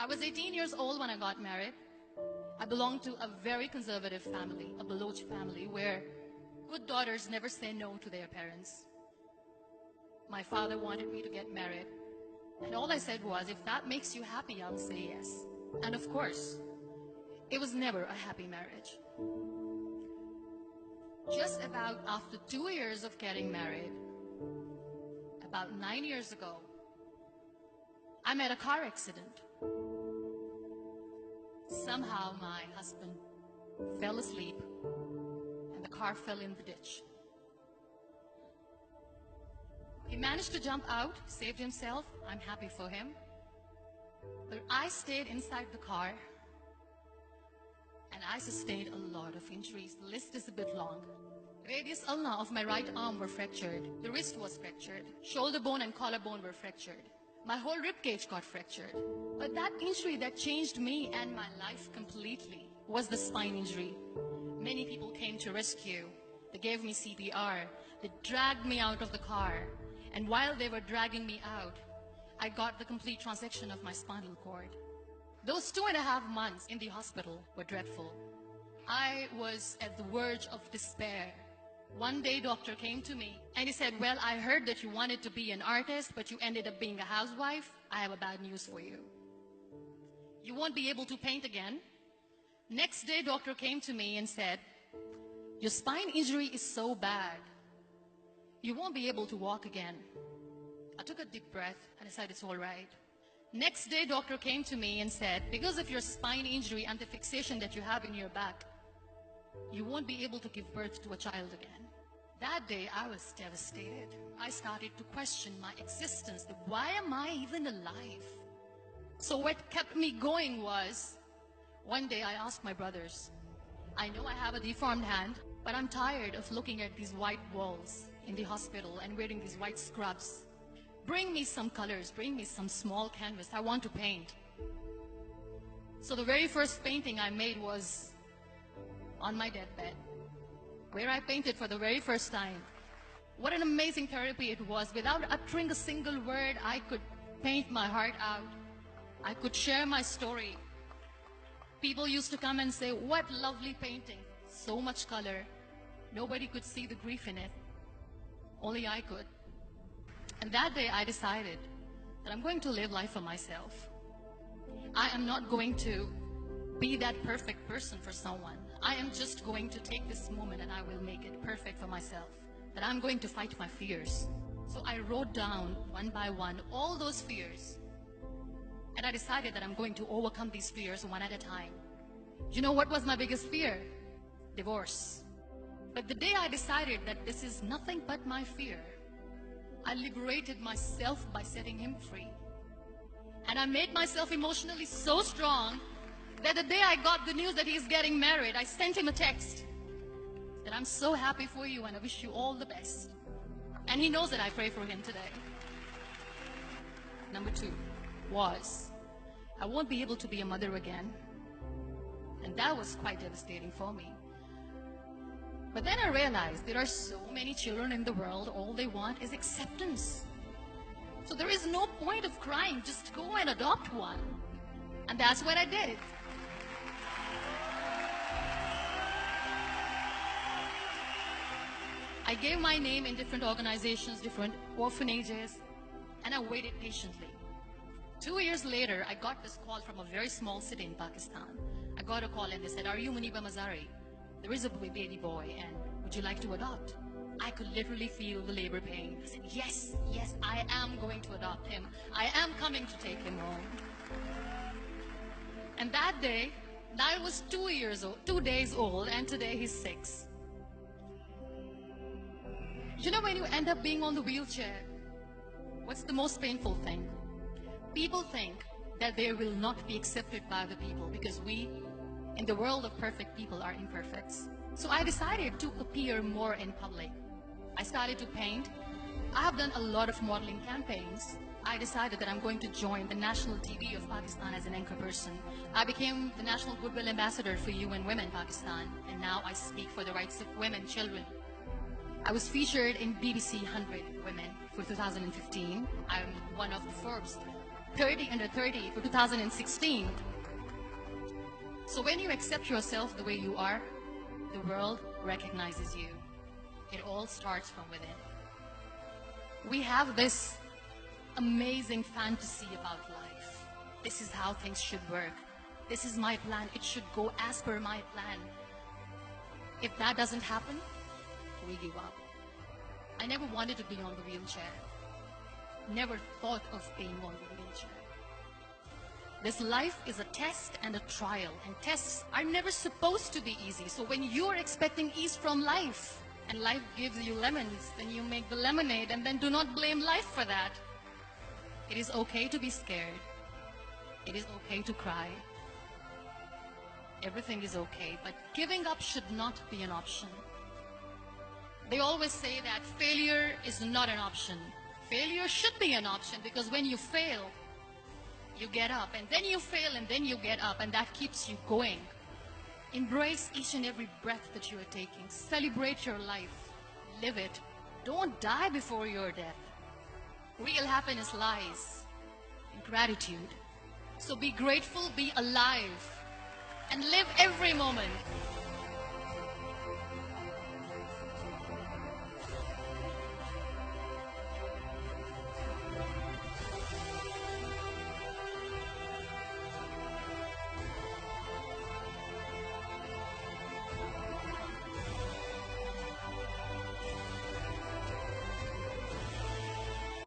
I was 18 years old when I got married. I belonged to a very conservative family, a Baloch family, where good daughters never say no to their parents. My father wanted me to get married, and all I said was, if that makes you happy, I'll say yes. And of course, it was never a happy marriage. Just about after 2 years of getting married, about 9 years ago, I met a car accident. Somehow my husband fell asleep and the car fell in the ditch. He managed to jump out, saved himself. I'm happy for him. But I stayed inside the car and I sustained a lot of injuries. The list is a bit long. Radius ulna of my right arm were fractured. The wrist was fractured. Shoulder bone and collarbone were fractured. My whole rib cage got fractured. But that injury that changed me and my life completely was the spine injury. Many people came to rescue. They gave me CPR. They dragged me out of the car. And while they were dragging me out, I got the complete transection of my spinal cord. Those 2.5 months in the hospital were dreadful. I was at the verge of despair. One day, doctor came to me and he said, well, I heard that you wanted to be an artist, but you ended up being a housewife. I have a bad news for you. You won't be able to paint again. Next day, doctor came to me and said, your spine injury is so bad, you won't be able to walk again. I took a deep breath and I said, it's all right. Next day, doctor came to me and said, because of your spine injury and the fixation that you have in your back, you won't be able to give birth to a child again. That day, I was devastated. I started to question my existence. Why am I even alive? So what kept me going was, one day I asked my brothers, I know I have a deformed hand, but I'm tired of looking at these white walls in the hospital and wearing these white scrubs. Bring me some colors, bring me some small canvas. I want to paint. So the very first painting I made was on my deathbed, where I painted for the very first time. What an amazing therapy it was. Without uttering a single word, I could paint my heart out. I could share my story. People used to come and say, what lovely painting. So much color. Nobody could see the grief in it. Only I could. And that day I decided that I'm going to live life for myself. I am not going to be that perfect person for someone. I am just going to take this moment and I will make it perfect for myself. That I'm going to fight my fears. So I wrote down one by one all those fears. And I decided that I'm going to overcome these fears one at a time. You know what was my biggest fear? Divorce. But the day I decided that this is nothing but my fear, I liberated myself by setting him free. And I made myself emotionally so strong that the day I got the news that he's getting married, I sent him a text that I'm so happy for you and I wish you all the best. And he knows that I pray for him today. Number 2 was, I won't be able to be a mother again. And that was quite devastating for me. But then I realized there are so many children in the world, all they want is acceptance. So there is no point of crying, just go and adopt one. And that's what I did. I gave my name in different organizations, different orphanages, and I waited patiently. 2 years later, I got this call from a very small city in Pakistan. I got a call and they said, are you Muniba Mazari? There is a baby boy and would you like to adopt? I could literally feel the labor pain. I said, yes, yes, I am going to adopt him. I am coming to take him home. And that day, I was 2 days old, and today he's 6. You know, when you end up being on the wheelchair, what's the most painful thing? People think that they will not be accepted by the people because we, in the world of perfect people, are imperfects. So I decided to appear more in public. I started to paint. I have done a lot of modeling campaigns. I decided that I'm going to join the national TV of Pakistan as an anchor person. I became the National Goodwill Ambassador for UN Women Pakistan, and now I speak for the rights of women, children. I was featured in BBC 100 Women for 2015. I'm one of the Forbes 30 under 30 for 2016. So when you accept yourself the way you are, the world recognizes you. It all starts from within. We have this amazing fantasy about life. This is how things should work. This is my plan. It should go as per my plan. If that doesn't happen, we give up. I never wanted to be on the wheelchair. Never thought of being on the wheelchair. This life is a test and a trial, and tests are never supposed to be easy. So when you're expecting ease from life, and life gives you lemons, then you make the lemonade, and then do not blame life for that. It is okay to be scared. It is okay to cry. Everything is okay, but giving up should not be an option. They always say that failure is not an option. Failure should be an option, because when you fail, you get up, and then you fail, and then you get up, and that keeps you going. Embrace each and every breath that you are taking. Celebrate your life. Live it. Don't die before your death. Real happiness lies in gratitude. So be grateful, be alive, and live every moment.